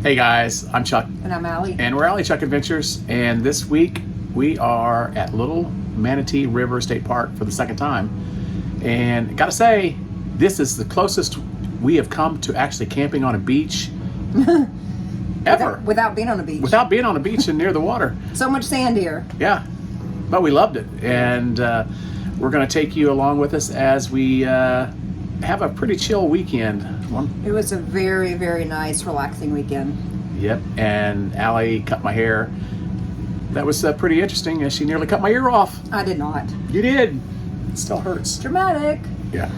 Hey guys, I'm Chuck. And I'm Alli. And we're AlliChuck Adventures. And this week we are at Little Manatee River State Park for the second time. And gotta say, this is the closest we have come to actually camping on a beach ever. Without being on a beach. Without being on a beach and near the water. So much sand here. Yeah, but we loved it. And we're gonna take you along with us as we have a pretty chill weekend. It was a very, very nice, relaxing weekend. Yep, and Alli cut my hair. That was pretty interesting, and she nearly cut my ear off. I did not. You did. It still hurts. Dramatic. Yeah.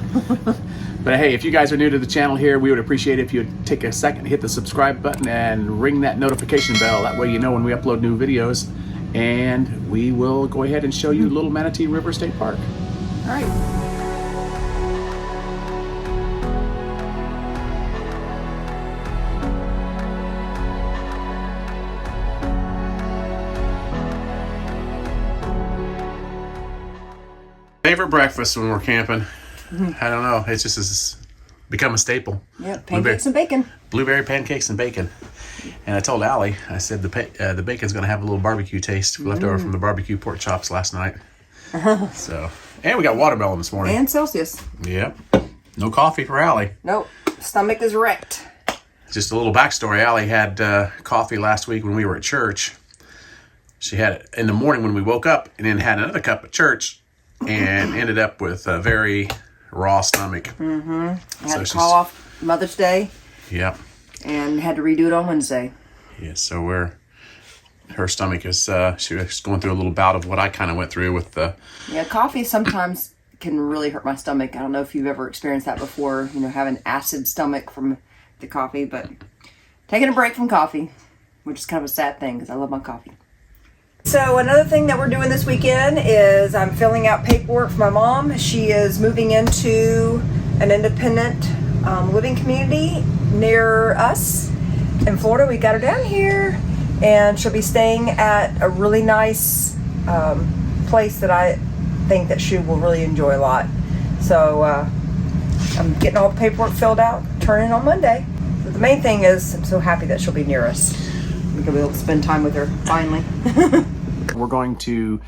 But hey, if you guys are new to the channel here, we would appreciate it if you'd take a second, hit the subscribe button, and ring that notification bell. That way you know when we upload new videos. And we will go ahead and show you Little Manatee River State Park. All right. Favorite breakfast when we're camping? I don't know. It's just has become a staple. Yep, pancakes and bacon. Blueberry pancakes and bacon. And I told Alli, I said the bacon's going to have a little barbecue taste left over from the barbecue pork chops last night. So, and we got watermelon this morning. And Celsius. Yep. No coffee for Alli. Nope. Stomach is wrecked. Just a little backstory. Alli had coffee last week when we were at church. She had it in the morning when we woke up, and then had another cup at church. And ended up with a very raw stomach. I had to call off Mother's Day. Yep. And had to redo it on Wednesday. Yeah, so her stomach is, she was going through a little bout of what I kind of went through with the... Yeah, coffee sometimes can really hurt my stomach. I don't know if you've ever experienced that before, having acid stomach from the coffee, but taking a break from coffee, which is kind of a sad thing because I love my coffee. So another thing that we're doing this weekend is I'm filling out paperwork for my mom. She is moving into an independent living community near us in Florida. We got her down here, and she'll be staying at a really nice place that I think that she will really enjoy a lot. So I'm getting all the paperwork filled out, turning on Monday. But the main thing is I'm so happy that she'll be near us. We're going to be able to spend time with her finally. We're going to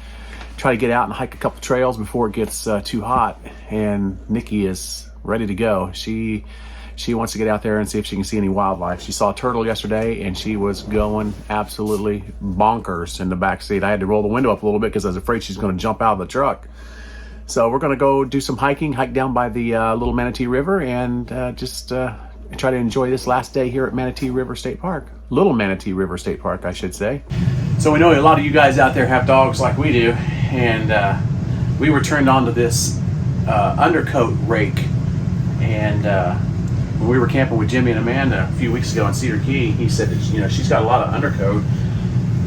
try to get out and hike a couple trails before it gets too hot, and Nikki is ready to go. She wants to get out there and see if she can see any wildlife. She saw a turtle yesterday, and she was going absolutely bonkers in the back seat. I had to roll the window up a little bit because I was afraid she's going to jump out of the truck. So we're going to go do some hiking, hike down by the Little Manatee River, and just try to enjoy this last day here at Manatee River State Park. Little Manatee River State Park, I should say. So we know a lot of you guys out there have dogs like we do, and we were turned on to this undercoat rake. And when we were camping with Jimmy and Amanda a few weeks ago in Cedar Key, he said that she's got a lot of undercoat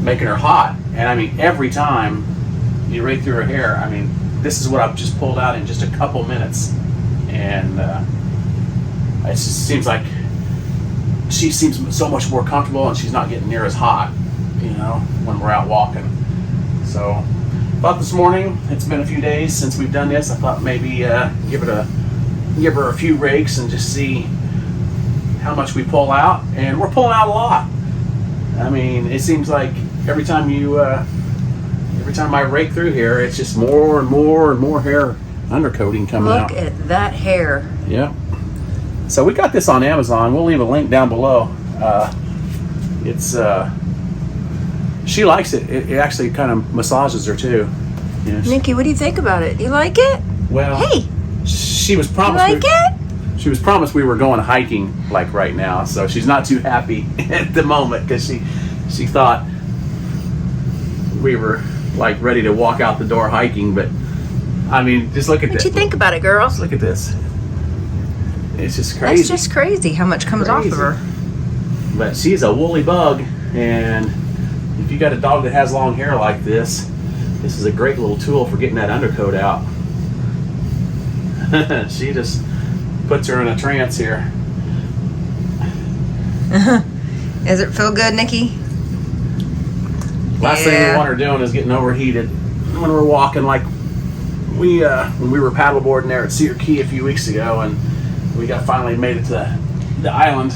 making her hot. And I mean, every time you rake through her hair, I mean, this is what I've just pulled out in just a couple minutes, and it just seems like she seems so much more comfortable, and she's not getting near as hot, when we're out walking. So, thought this morning, it's been a few days since we've done this. I thought maybe give her a few rakes and just see how much we pull out, and we're pulling out a lot. I mean, it seems like every time I rake through here, it's just more and more and more hair undercoating coming out. Look at that hair. Yeah. So we got this on Amazon. We'll leave a link down below. She likes it. It actually kind of massages her too. Nikki, what do you think about it? You like it? Well, hey, she was promised. You like it? She was promised we were going hiking like right now, so she's not too happy at the moment because she thought we were like ready to walk out the door hiking. But I mean, just look at this. What you think about it, girl? Just look at this. It's just crazy. It's just crazy how much comes off of her. But she's a woolly bug, and if you got a dog that has long hair like this is a great little tool for getting that undercoat out. She just puts her in a trance here. Does it feel good, Nikki? Last thing we want her doing is getting overheated when we're walking. Like when we were paddleboarding there at Cedar Key a few weeks ago, and we finally made it to the island.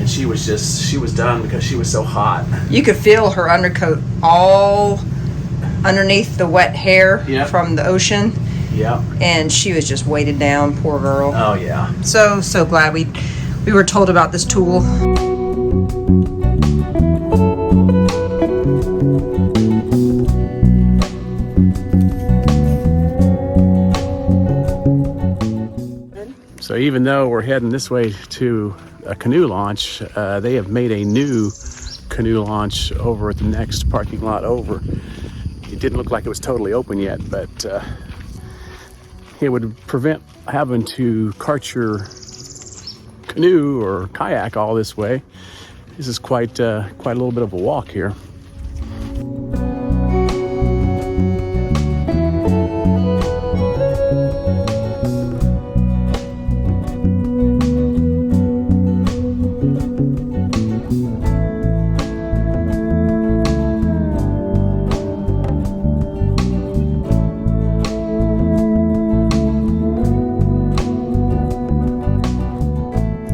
and she was done because she was so hot. You could feel her undercoat all underneath the wet hair from the ocean. Yeah. And she was just weighted down, poor girl. Oh yeah. So glad we were told about this tool. So even though we're heading this way to a canoe launch, they have made a new canoe launch over at the next parking lot over. It didn't look like it was totally open yet, but it would prevent having to cart your canoe or kayak all this way. This is quite a little bit of a walk here.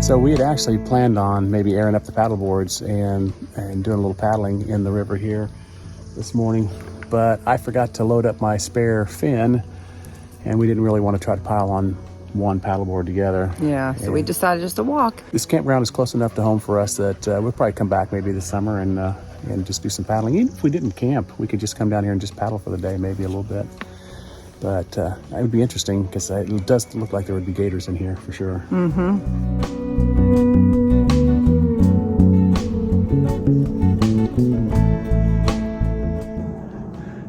So we had actually planned on maybe airing up the paddle boards and doing a little paddling in the river here this morning, but I forgot to load up my spare fin, and we didn't really want to try to pile on one paddleboard together. Yeah, so we decided just to walk. This campground is close enough to home for us that we'll probably come back maybe this summer and just do some paddling. Even if we didn't camp, we could just come down here and just paddle for the day, maybe a little bit. But it would be interesting because it does look like there would be gators in here for sure. Mm-hmm.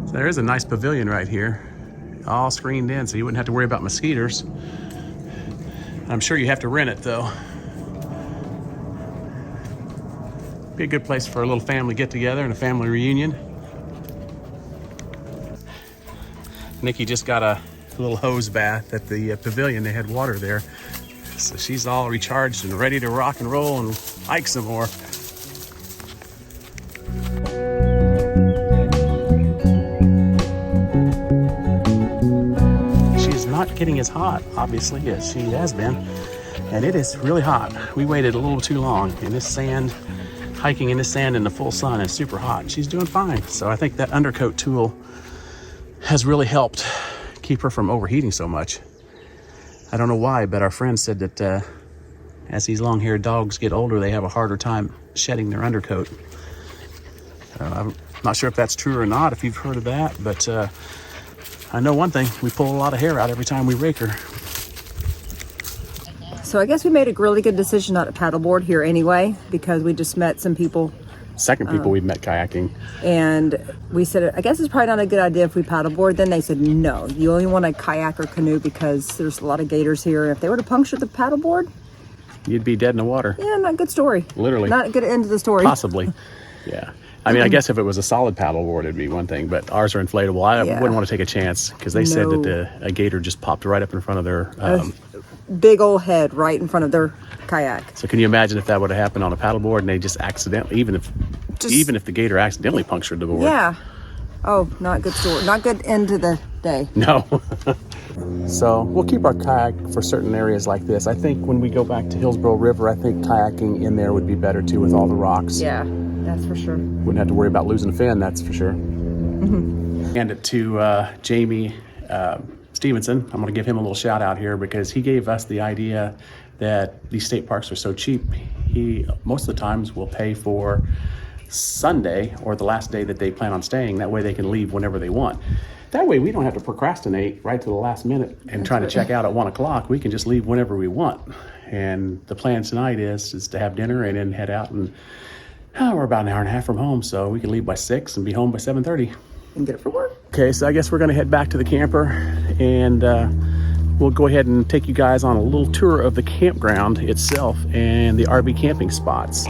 So there is a nice pavilion right here, all screened in, so you wouldn't have to worry about mosquitoes. I'm sure you have to rent it though. Be a good place for a little family get together and a family reunion. Nikki just got a little hose bath at the pavilion. They had water there. So she's all recharged and ready to rock and roll and hike some more. She's not getting as hot, obviously, as she has been. And it is really hot. We waited a little too long in this sand. Hiking in the sand in the full sun is super hot. She's doing fine. So I think that undercoat tool has really helped keep her from overheating so much. I don't know why, but our friend said that as these long-haired dogs get older, they have a harder time shedding their undercoat. I'm not sure if that's true or not, if you've heard of that, but I know one thing, we pull a lot of hair out every time we rake her. So I guess we made a really good decision not to paddleboard here anyway, because we just met some people. Second people we've met kayaking. And we said, I guess it's probably not a good idea if we paddleboard. Then they said, no, you only want a kayak or canoe because there's a lot of gators here. And if they were to puncture the paddleboard, you'd be dead in the water. Yeah, not a good story. Literally. Not a good end to the story. Possibly. Yeah. I mean, I guess if it was a solid paddleboard, it'd be one thing, but ours are inflatable. I wouldn't want to take a chance because they said that a gator just popped right up in front of their... big old head right in front of their kayak. So can you imagine if that would have happened on a paddleboard and they just accidentally, even if the gator accidentally punctured the board? Yeah. Oh, not good story. Not good end to the day. No. So we'll keep our kayak for certain areas like this. I think when we go back to Hillsborough River, I think kayaking in there would be better too with all the rocks. Yeah, that's for sure. Wouldn't have to worry about losing a fin, that's for sure. Mm-hmm. Hand it to Jamie Stevenson. I'm going to give him a little shout out here because he gave us the idea that these state parks are so cheap. He most of the times will pay for Sunday or the last day that they plan on staying. That way they can leave whenever they want. That way we don't have to procrastinate right to the last minute and try to check out at 1 o'clock. We can just leave whenever we want. And the plan tonight is to have dinner and then head out, and we're about an hour and a half from home, so we can leave by 6 and be home by 7:30. And get it for work. Okay, so I guess we're gonna head back to the camper and we'll go ahead and take you guys on a little tour of the campground itself and the RV camping spots.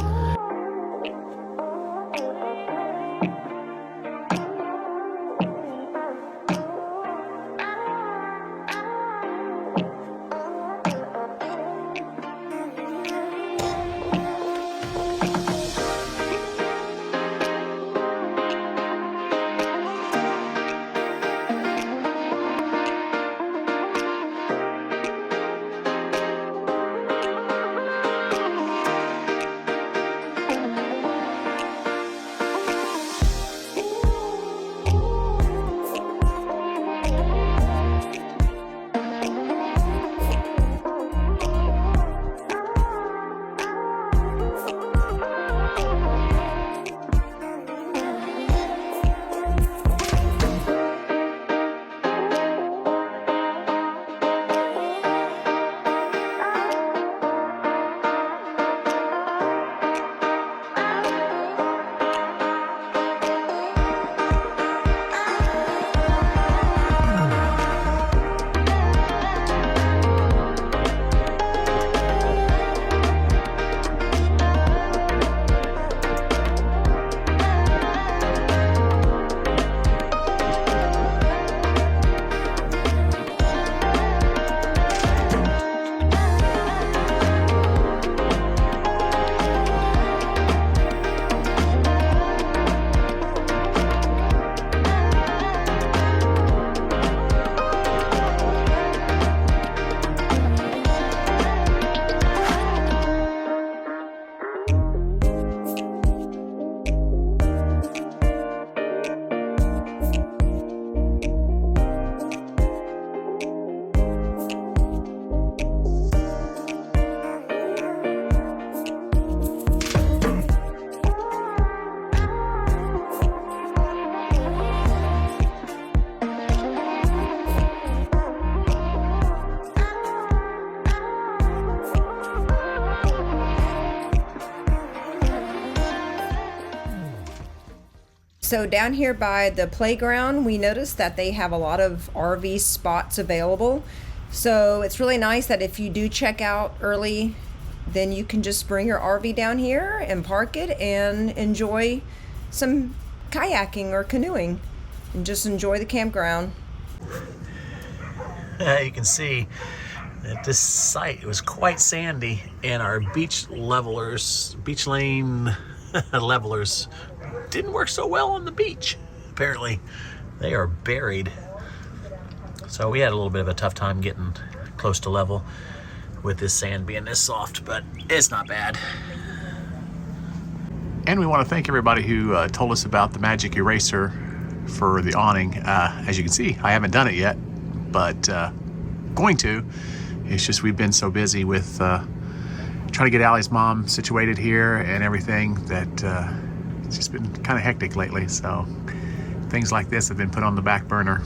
So down here by the playground, we noticed that they have a lot of RV spots available. So it's really nice that if you do check out early, then you can just bring your RV down here and park it and enjoy some kayaking or canoeing and just enjoy the campground. You can see that this site was quite sandy, and our beach lane levelers didn't work so well on the beach. Apparently, they are buried. So we had a little bit of a tough time getting close to level with this sand being this soft, but it's not bad. And we want to thank everybody who told us about the magic eraser for the awning. As you can see, I haven't done it yet, but going to. It's just we've been so busy with trying to get Alli's mom situated here and everything that it's just been kind of hectic lately. So things like this have been put on the back burner.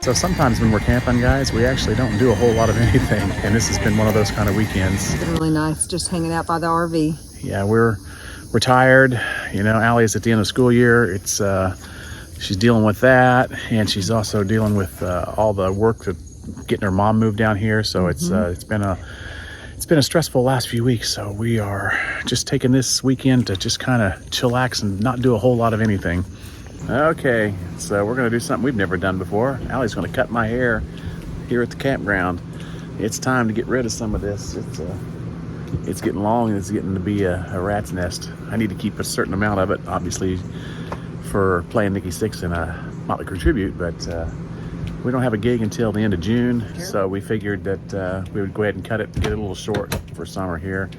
So sometimes when we're camping, guys, we actually don't do a whole lot of anything, and this has been one of those kind of weekends. It's been really nice just hanging out by the RV. Yeah, we're tired. You know, Alli is at the end of school year. It's she's dealing with that, and she's also dealing with all the work of getting her mom moved down here. So it's been a stressful last few weeks. So we are just taking this weekend to just kind of chillax and not do a whole lot of anything. Okay, so we're gonna do something we've never done before. Alli's gonna cut my hair here at the campground. It's time to get rid of some of this. It's getting long and it's getting to be a rat's nest. I need to keep a certain amount of it, obviously, for playing Nikki Sixx in a Motley Crue tribute, but we don't have a gig until the end of June, so we figured that we would go ahead and cut it, get it a little short for summer here.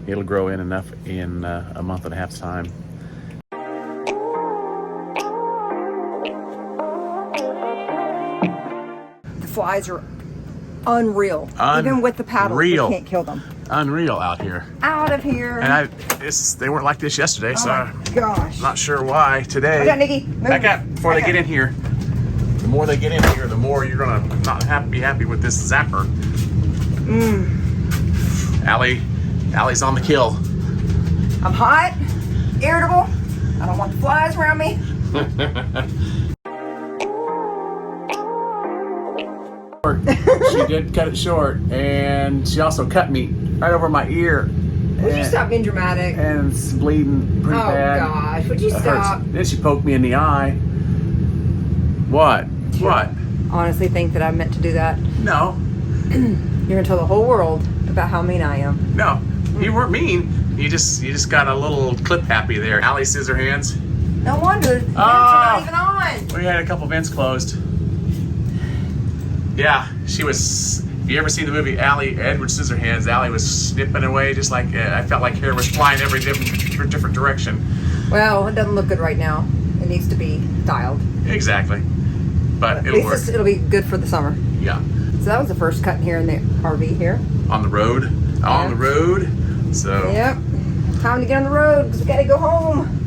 It'll grow in enough in a month and a half's time. Flies are unreal. Even with the paddle, we can't kill them. Unreal out here. Out of here. And they weren't like this yesterday, so my gosh. I'm not sure why today. Watch out, Nikki. Move. Back up before they get in here. The more they get in here, the more you're gonna not be happy with this zapper. Alli's on the kill. I'm hot, irritable. I don't want the flies around me. She did cut it short, and she also cut me right over my ear. Would you stop being dramatic? And it's bleeding pretty bad. Oh gosh, would you stop? Then she poked me in the eye. What? What? Honestly think that I meant to do that? No. You're gonna tell the whole world about how mean I am. No, you weren't mean. You just got a little clip happy there. Alli scissor hands. No wonder. The vents are not even on. We had a couple vents closed. Yeah, she was. If you ever seen the movie Edward Scissorhands, Alli was snipping away just like I felt like hair was flying every different direction. Well, it doesn't look good right now. It needs to be styled. Exactly, but at it'll least work. It'll be good for the summer. Yeah. So that was the first cut here in the RV here. On the road. On the road. So. Yep. Time to get on the road because we got to go home.